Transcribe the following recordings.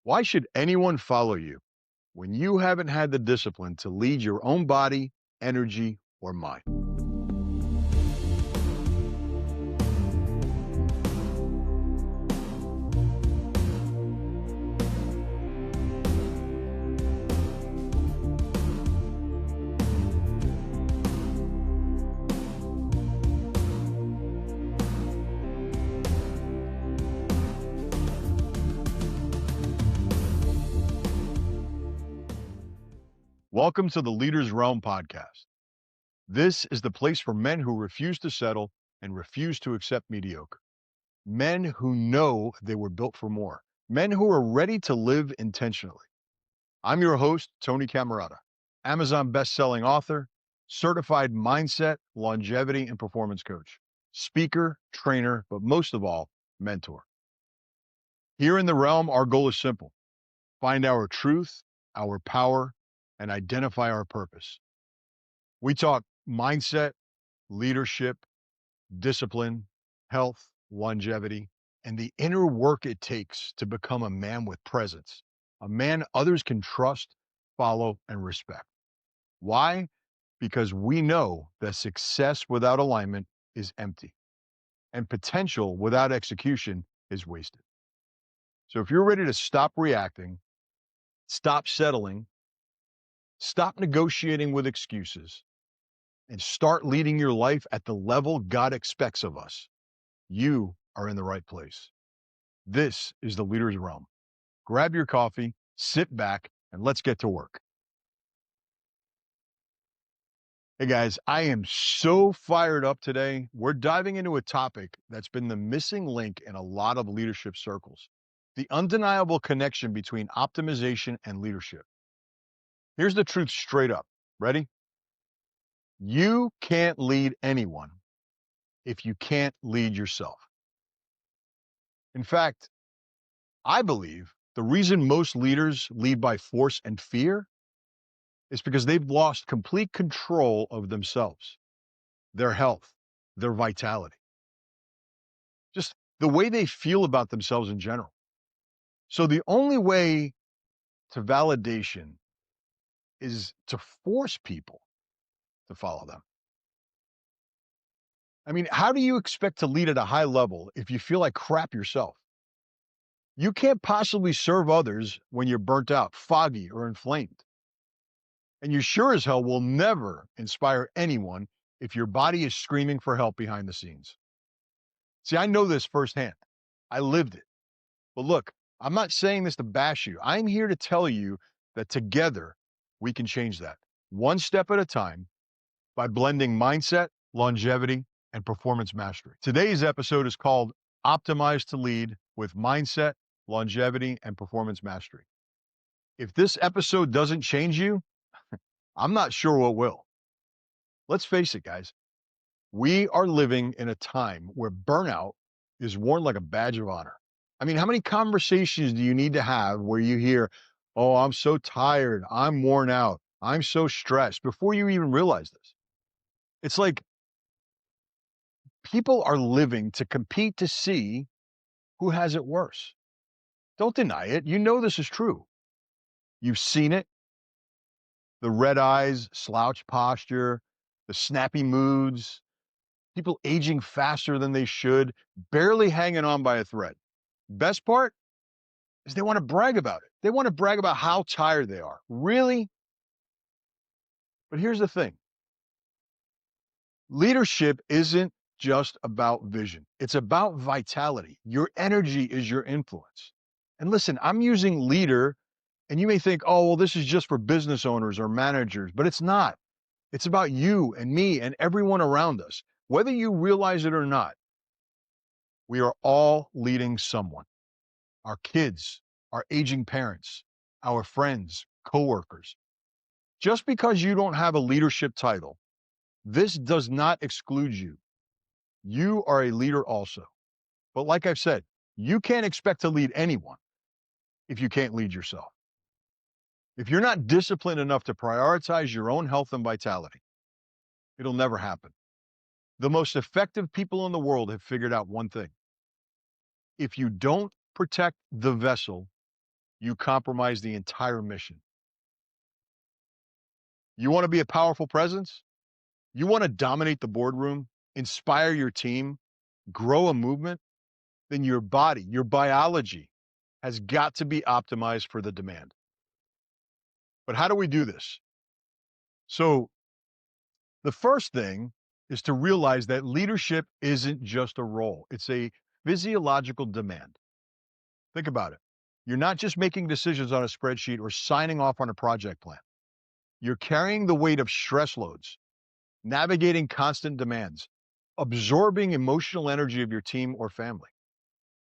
Why should anyone follow you when you haven't had the discipline to lead your own body, energy, or mind? Welcome to the Leader's Realm podcast. This is the place for men who refuse to settle and refuse to accept mediocre. Men who know they were built for more. Men who are ready to live intentionally. I'm your host, Tony Camerata, Amazon best-selling author, certified mindset, longevity, and performance coach, speaker, trainer, but most of all, mentor. Here in the realm, our goal is simple: find our truth, our power, and identify our purpose. We talk mindset, leadership, discipline, health, longevity, and the inner work it takes to become a man with presence, a man others can trust, follow, and respect. Why? Because we know that success without alignment is empty, and potential without execution is wasted. So if you're ready to stop reacting, stop settling, stop negotiating with excuses, and start leading your life at the level God expects of us, you are in the right place. This is the Leader's Realm. Grab your coffee, sit back, and let's get to work. Hey guys, I am so fired up today. We're diving into a topic that's been the missing link in a lot of leadership circles: the undeniable connection between optimization and leadership. Here's the truth straight up. Ready? You can't lead anyone if you can't lead yourself. In fact, I believe the reason most leaders lead by force and fear is because they've lost complete control of themselves, their health, their vitality, just the way they feel about themselves in general. So the only way to validation is to force people to follow them. I mean, how do you expect to lead at a high level if you feel like crap yourself? You can't possibly serve others when you're burnt out, foggy, or inflamed. And you sure as hell will never inspire anyone if your body is screaming for help behind the scenes. See, I know this firsthand. I lived it. But look, I'm not saying this to bash you. I'm here to tell you that together we can change that, one step at a time, by blending mindset, longevity, and performance mastery. Today's episode is called Optimize to Lead with Mindset, Longevity, and Performance Mastery. If this episode doesn't change you, I'm not sure what will. Let's face it, guys. We are living in a time where burnout is worn like a badge of honor. I mean, how many conversations do you need to have where you hear, "Oh, I'm so tired, I'm worn out, I'm so stressed," before you even realize this? It's like people are living to compete to see who has it worse. Don't deny it. You know this is true. You've seen it: the red eyes, slouch posture, the snappy moods, people aging faster than they should, barely hanging on by a thread. Best part is they want to brag about it. They want to brag about how tired they are. Really? But here's the thing: leadership isn't just about vision, it's about vitality. Your energy is your influence. And listen, I'm using leader, and you may think, oh, well, this is just for business owners or managers, but it's not. It's about you and me and everyone around us. Whether you realize it or not, we are all leading someone: our kids, our aging parents, our friends, coworkers. Just because you don't have a leadership title, this does not exclude you. You are a leader also. But like I've said, you can't expect to lead anyone if you can't lead yourself. If you're not disciplined enough to prioritize your own health and vitality, it'll never happen. The most effective people in the world have figured out one thing: if you don't protect the vessel, you compromise the entire mission. You want to be a powerful presence? You want to dominate the boardroom, inspire your team, grow a movement? Then your body, your biology has got to be optimized for the demand. But how do we do this? So, the first thing is to realize that leadership isn't just a role, it's a physiological demand. Think about it. You're not just making decisions on a spreadsheet or signing off on a project plan. You're carrying the weight of stress loads, navigating constant demands, absorbing emotional energy of your team or family,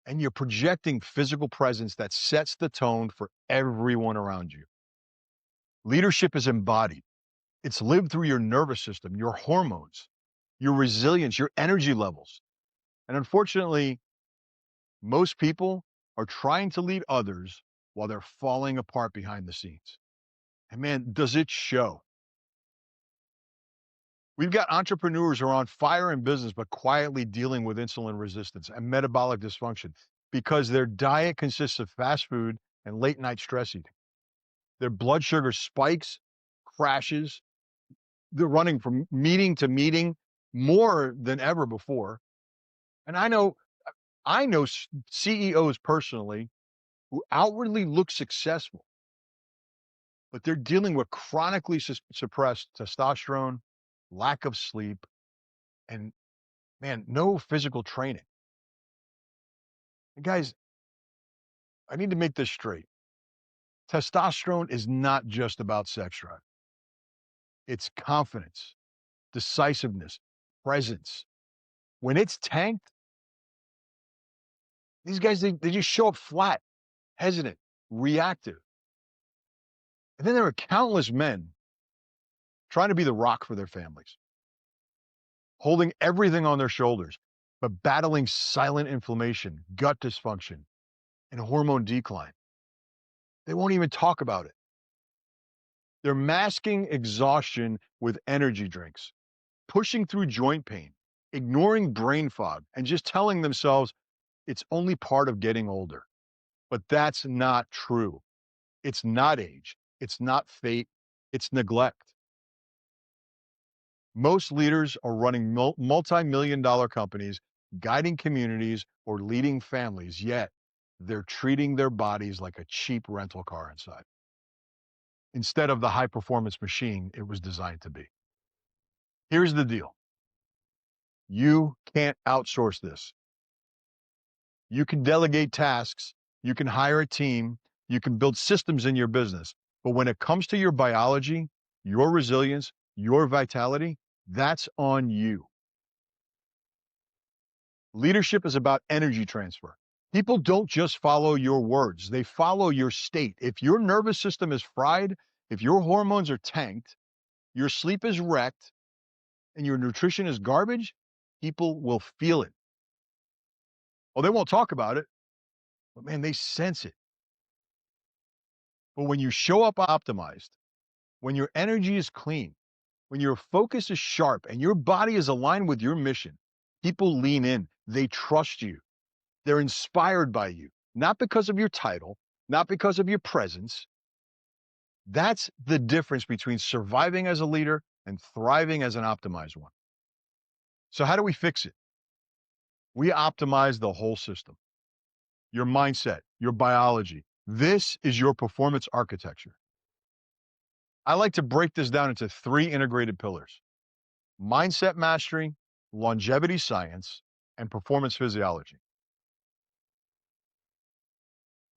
and you're projecting physical presence that sets the tone for everyone around you. Leadership is embodied. It's lived through your nervous system, your hormones, your resilience, your energy levels. And unfortunately, most people are trying to lead others while they're falling apart behind the scenes. And man, does it show. We've got entrepreneurs who are on fire in business, but quietly dealing with insulin resistance and metabolic dysfunction because their diet consists of fast food and late night stress eating. Their blood sugar spikes, crashes. They're running from meeting to meeting more than ever before. And I know CEOs personally who outwardly look successful, but they're dealing with chronically suppressed testosterone, lack of sleep, and man, no physical training. And guys, I need to make this straight. Testosterone is not just about sex drive. It's confidence, decisiveness, presence. When it's tanked, these guys, they just show up flat, hesitant, reactive. And then there are countless men trying to be the rock for their families, holding everything on their shoulders, but battling silent inflammation, gut dysfunction, and hormone decline. They won't even talk about it. They're masking exhaustion with energy drinks, pushing through joint pain, ignoring brain fog, and just telling themselves it's only part of getting older. But that's not true. It's not age. It's not fate. It's neglect. Most leaders are running multi-million dollar companies, guiding communities, or leading families, yet they're treating their bodies like a cheap rental car inside, instead of the high performance machine it was designed to be. Here's the deal. You can't outsource this. You can delegate tasks, you can hire a team, you can build systems in your business. But when it comes to your biology, your resilience, your vitality, that's on you. Leadership is about energy transfer. People don't just follow your words, they follow your state. If your nervous system is fried, if your hormones are tanked, your sleep is wrecked, and your nutrition is garbage, people will feel it. Well, they won't talk about it, but man, they sense it. But when you show up optimized, when your energy is clean, when your focus is sharp and your body is aligned with your mission, people lean in. They trust you. They're inspired by you, not because of your title, not because of your presence. That's the difference between surviving as a leader and thriving as an optimized one. So, how do we fix it? We optimize the whole system, your mindset, your biology. This is your performance architecture. I like to break this down into three integrated pillars: mindset mastery, longevity science, and performance physiology.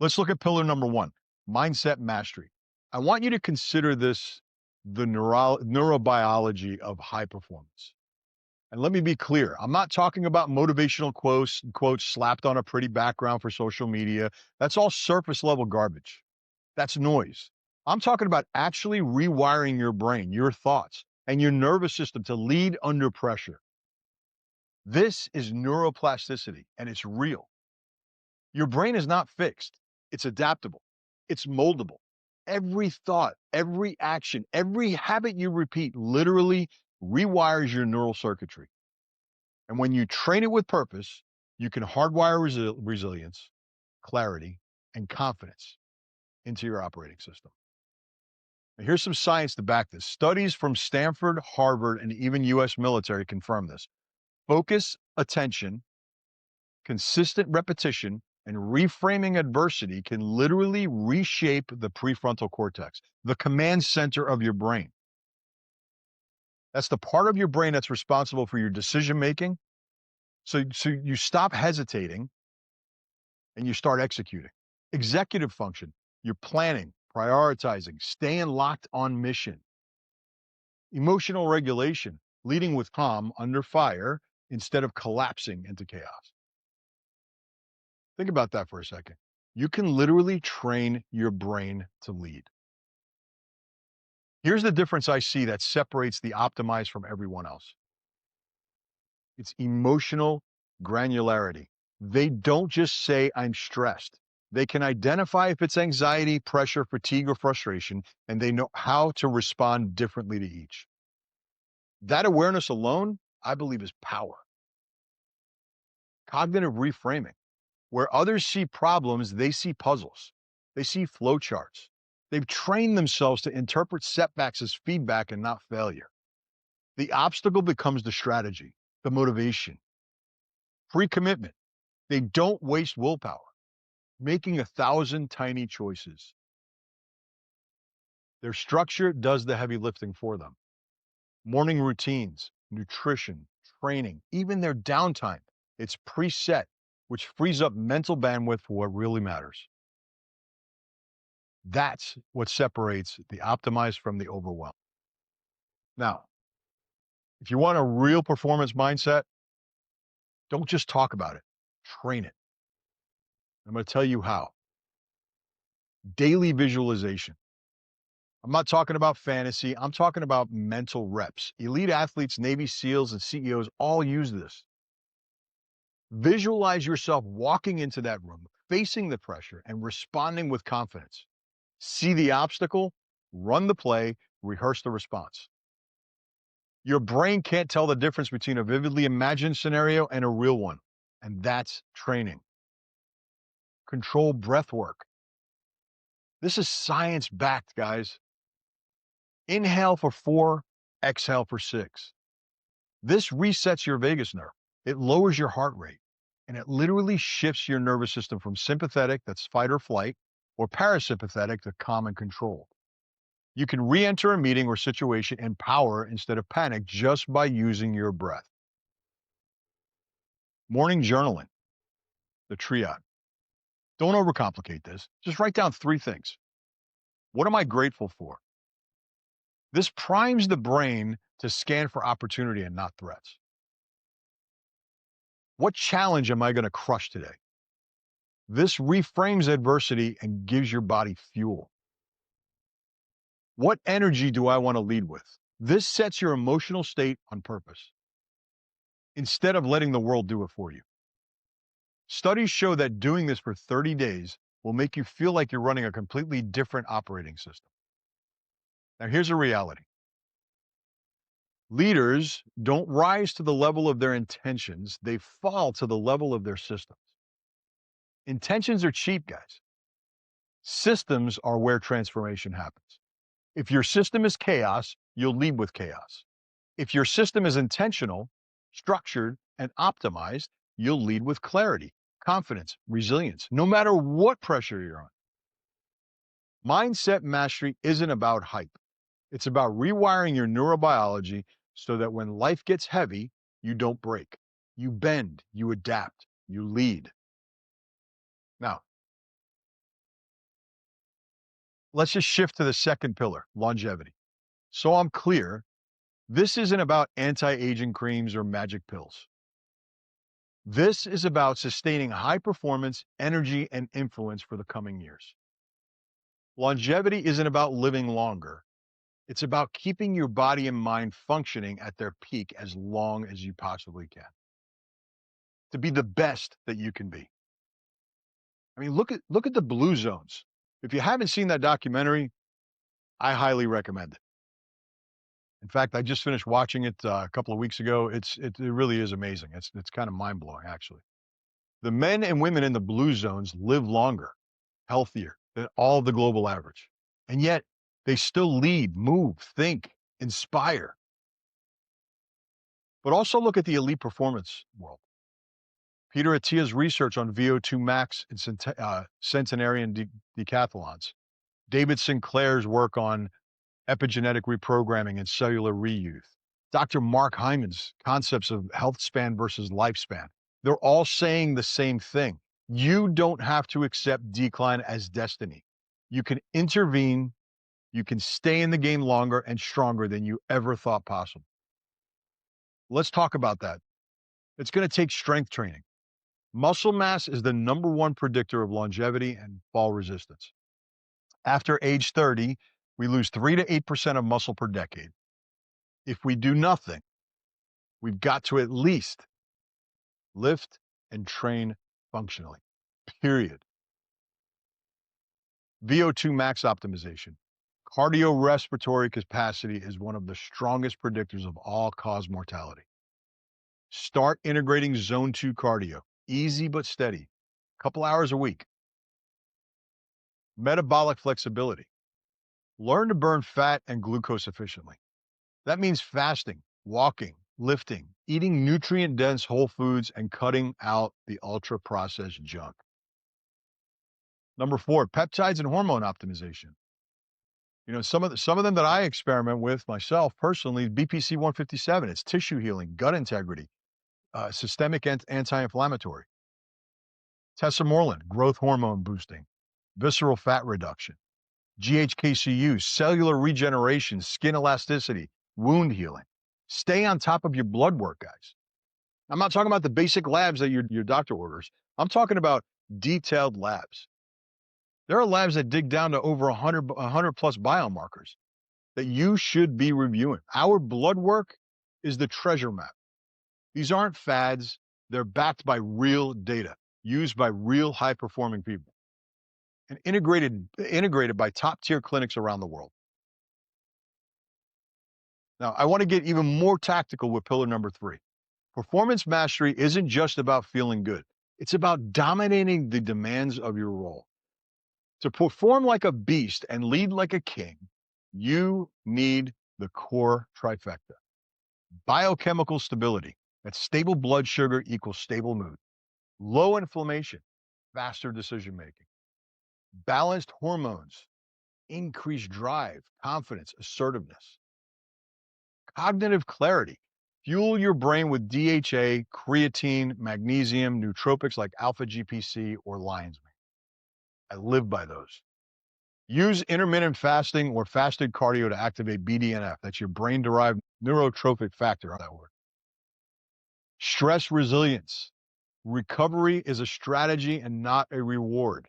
Let's look at pillar number one, mindset mastery. I want you to consider this the neurobiology of high performance. And let me be clear, I'm not talking about motivational quotes slapped on a pretty background for social media. That's all surface level garbage. That's noise. I'm talking about actually rewiring your brain, your thoughts, and your nervous system to lead under pressure. This is neuroplasticity, and it's real. Your brain is not fixed, it's adaptable, it's moldable. Every thought, every action, every habit you repeat literally rewires your neural circuitry. And when you train it with purpose, you can hardwire resilience, clarity, and confidence. into your operating system. Now, here's some science to back this. Studies from Stanford, Harvard, and even US military confirm this. Focus, attention, consistent repetition, and reframing adversity can literally reshape the prefrontal cortex, the command center of your brain. That's the part of your brain that's responsible for your decision making. So you stop hesitating and you start executing. Executive function, you're planning, prioritizing, staying locked on mission. Emotional regulation, leading with calm under fire instead of collapsing into chaos. Think about that for a second. You can literally train your brain to lead. Here's the difference I see that separates the optimized from everyone else. It's emotional granularity. They don't just say, I'm stressed. They can identify if it's anxiety, pressure, fatigue, or frustration, and they know how to respond differently to each. That awareness alone, I believe, is power. Cognitive reframing. Where others see problems, they see puzzles. They see flowcharts. They've trained themselves to interpret setbacks as feedback and not failure. The obstacle becomes the strategy, the motivation. Pre-commitment. They don't waste willpower, making 1,000 tiny choices. Their structure does the heavy lifting for them. Morning routines, nutrition, training, even their downtime. It's preset, which frees up mental bandwidth for what really matters. That's what separates the optimized from the overwhelmed. Now, if you want a real performance mindset, don't just talk about it, train it. I'm going to tell you how. Daily visualization. I'm not talking about fantasy. I'm talking about mental reps. Elite athletes, Navy SEALs, and CEOs all use this. Visualize yourself walking into that room, facing the pressure, and responding with confidence. See the obstacle, run the play, rehearse the response. Your brain can't tell the difference between a vividly imagined scenario and a real one, and that's training. Control breath work. This is science-backed, guys. Inhale for 4, exhale for 6. This resets your vagus nerve. It lowers your heart rate, and it literally shifts your nervous system from sympathetic, that's fight or flight, or parasympathetic to calm and control. You can re-enter a meeting or situation in power instead of panic just by using your breath. Morning journaling, the triad. Don't overcomplicate this. Just write down 3 things. What am I grateful for? This primes the brain to scan for opportunity and not threats. What challenge am I going to crush today? This reframes adversity and gives your body fuel. What energy do I want to lead with? This sets your emotional state on purpose instead of letting the world do it for you. Studies show that doing this for 30 days will make you feel like you're running a completely different operating system. Now, here's a reality. Leaders don't rise to the level of their intentions, they fall to the level of their systems. Intentions are cheap, guys. Systems are where transformation happens. If your system is chaos, you'll lead with chaos. If your system is intentional, structured, and optimized, you'll lead with clarity, confidence, resilience, no matter what pressure you're on. Mindset mastery isn't about hype. It's about rewiring your neurobiology so that when life gets heavy, you don't break. You bend, you adapt, you lead. Now, let's just shift to the second pillar, longevity. So I'm clear, this isn't about anti-aging creams or magic pills. This is about sustaining high performance, energy, and influence for the coming years. Longevity isn't about living longer. It's about keeping your body and mind functioning at their peak as long as you possibly can. To be the best that you can be. I mean, look at the Blue Zones. If you haven't seen that documentary, I highly recommend it. In fact, I just finished watching it a couple of weeks ago. It really is amazing. It's kind of mind blowing, actually. The men and women in the Blue Zones live longer, healthier, than all of the global average. And yet they still lead, move, think, inspire. But also look at the elite performance world. Peter Attia's research on VO2 max in centenarian decathlons. David Sinclair's work on epigenetic reprogramming and cellular reuse. Dr. Mark Hyman's concepts of health span versus lifespan. They're all saying the same thing. You don't have to accept decline as destiny. You can intervene, you can stay in the game longer and stronger than you ever thought possible. Let's talk about that. It's going to take strength training. Muscle mass is the #1 predictor of longevity and fall resistance. After age 30, we lose 3 to 8% of muscle per decade. If we do nothing, we've got to at least lift and train functionally, period. VO2 max optimization. Cardiorespiratory capacity is one of the strongest predictors of all-cause mortality. Start integrating zone 2 cardio, easy but steady, a couple hours a week. Metabolic flexibility. Learn to burn fat and glucose efficiently. That means fasting, walking, lifting, eating nutrient-dense whole foods, and cutting out the ultra-processed junk. Number 4, peptides and hormone optimization. You know, some of them that I experiment with myself personally, BPC 157, it's tissue healing, gut integrity, systemic anti-inflammatory. Tesamorelin, growth hormone boosting, visceral fat reduction. GHKCU, cellular regeneration, skin elasticity, wound healing. Stay on top of your blood work, guys. I'm not talking about the basic labs that your doctor orders. I'm talking about detailed labs. There are labs that dig down to over 100 plus biomarkers that you should be reviewing. Our blood work is the treasure map. These aren't fads. They're backed by real data, used by real high-performing people, and integrated by top-tier clinics around the world. Now, I want to get even more tactical with pillar number 3. Performance mastery isn't just about feeling good. It's about dominating the demands of your role. To perform like a beast and lead like a king, you need the core trifecta. Biochemical stability. That's stable blood sugar equals stable mood. Low inflammation, faster decision-making. Balanced hormones, increased drive, confidence, assertiveness. Cognitive clarity. Fuel your brain with DHA, creatine, magnesium, nootropics like alpha GPC or lion's mane. I live by those. Use intermittent fasting or fasted cardio to activate BDNF. That's your brain-derived neurotrophic factor, that word. Stress resilience. Recovery is a strategy and not a reward.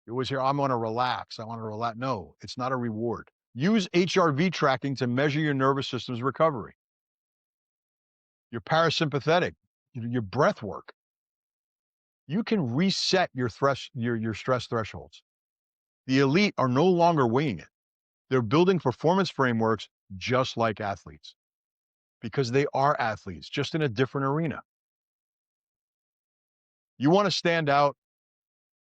You always hear, I'm going to relax. I want to relax. No, it's not a reward. Use HRV tracking to measure your nervous system's recovery. Your parasympathetic, your breath work. You can reset your stress thresholds. The elite are no longer winging it. They're building performance frameworks just like athletes, because they are athletes, just in a different arena. You want to stand out,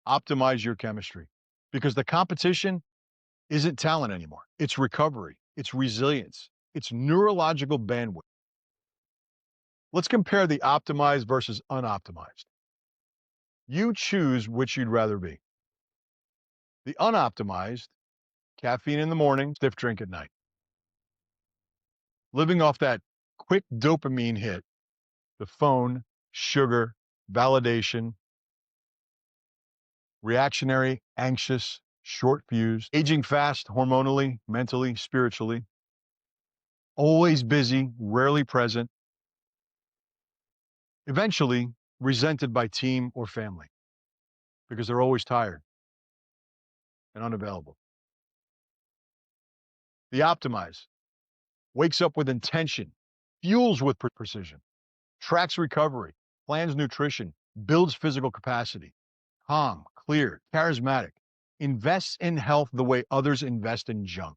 optimize your chemistry, because the competition isn't talent anymore. It's recovery, it's resilience, it's neurological bandwidth. Let's compare the optimized versus unoptimized. You choose which you'd rather be. The unoptimized, caffeine in the morning, stiff drink at night. Living off that quick dopamine hit, the phone, sugar, validation, reactionary, anxious, short fuse, aging fast hormonally, mentally, spiritually, always busy, rarely present, eventually resented by team or family because they're always tired and unavailable. The optimize wakes up with intention, fuels with precision, tracks recovery, plans nutrition, builds physical capacity, calm, clear, charismatic, invests in health the way others invest in junk.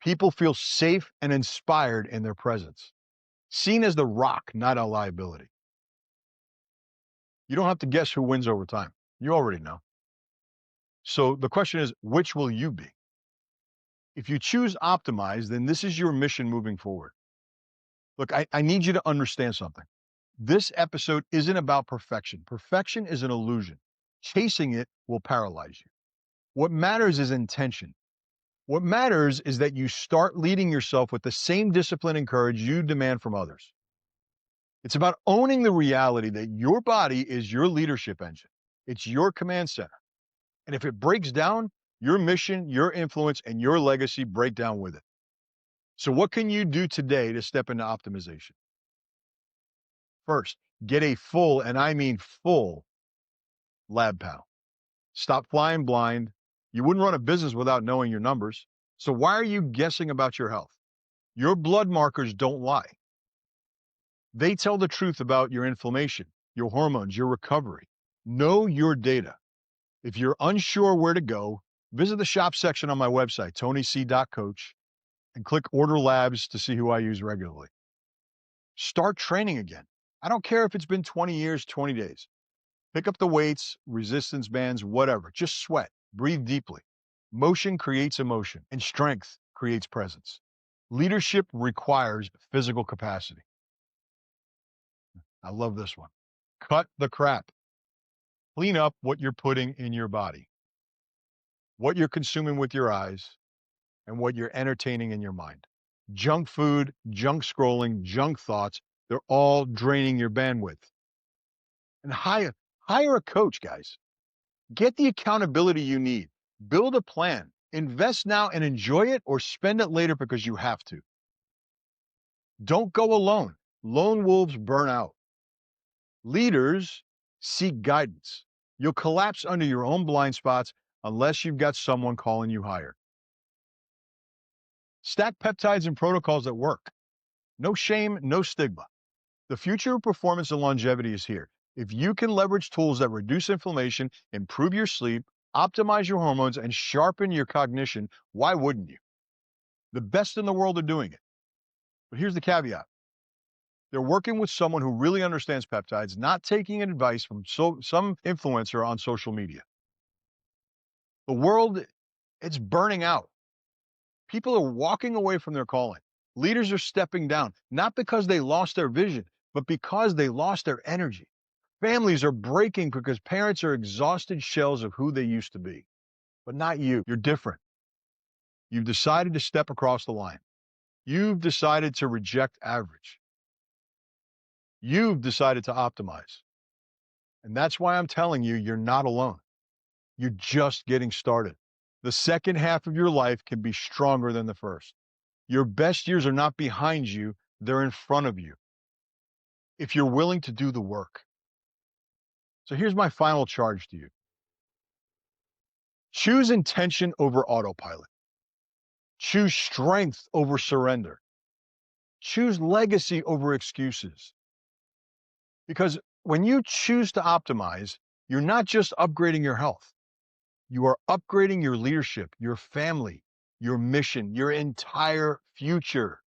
People feel safe and inspired in their presence, seen as the rock, not a liability. You don't have to guess who wins over time. You already know. So the question is, which will you be? If you choose optimize, then this is your mission moving forward. Look, I need you to understand something. This episode isn't about perfection. Perfection is an illusion. Chasing it will paralyze you. What matters is intention. What matters is that you start leading yourself with the same discipline and courage you demand from others. It's about owning the reality that your body is your leadership engine. It's your command center. And if it breaks down, your mission, your influence, and your legacy break down with it. So what can you do today to step into optimization? First, get a full, and I mean full, lab panel. Stop flying blind. You wouldn't run a business without knowing your numbers. So why are you guessing about your health? Your blood markers don't lie. They tell the truth about your inflammation, your hormones, your recovery. Know your data. If you're unsure where to go, visit the shop section on my website, tonyc.coach, and click Order Labs to see who I use regularly. Start training again. I don't care if it's been 20 years, 20 days. Pick up the weights, resistance bands, whatever. Just sweat. Breathe deeply. Motion creates emotion, and strength creates presence. Leadership requires physical capacity. I love this one. Cut the crap. Clean up what you're putting in your body, what you're consuming with your eyes, and what you're entertaining in your mind. Junk food, junk scrolling, junk thoughts, they're all draining your bandwidth. And hire a coach, guys. Get the accountability you need. Build a plan. Invest now and enjoy it, or spend it later because you have to. Don't go alone. Lone wolves burn out. Leaders seek guidance. You'll collapse under your own blind spots unless you've got someone calling you higher. Stack peptides and protocols that work. No shame, no stigma. The future of performance and longevity is here. If you can leverage tools that reduce inflammation, improve your sleep, optimize your hormones, and sharpen your cognition, why wouldn't you? The best in the world are doing it. But here's the caveat. They're working with someone who really understands peptides, not taking advice from some influencer on social media. The world, it's burning out. People are walking away from their calling. Leaders are stepping down, not because they lost their vision, but because they lost their energy. Families are breaking because parents are exhausted shells of who they used to be. But not you. You're different. You've decided to step across the line. You've decided to reject average. You've decided to optimize. And that's why I'm telling you, you're not alone. You're just getting started. The second half of your life can be stronger than the first. Your best years are not behind you, they're in front of you, if you're willing to do the work. So here's my final charge to you. Choose intention over autopilot. Choose strength over surrender. Choose legacy over excuses. Because when you choose to optimize, you're not just upgrading your health. You are upgrading your leadership, your family, your mission, your entire future.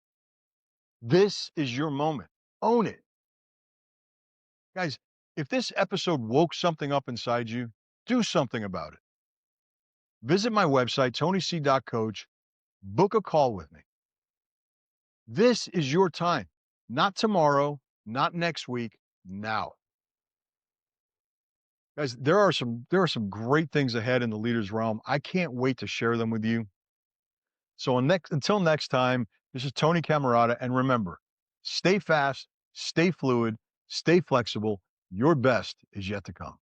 This is your moment. Own it. Guys, if this episode woke something up inside you, do something about it. Visit my website, tonyc.coach, book a call with me. This is your time, not tomorrow, not next week, now. Guys, there are some great things ahead in the leader's realm. I can't wait to share them with you. So until next time, this is Tony Camarata, and remember, stay fast, stay fluid, stay flexible. Your best is yet to come.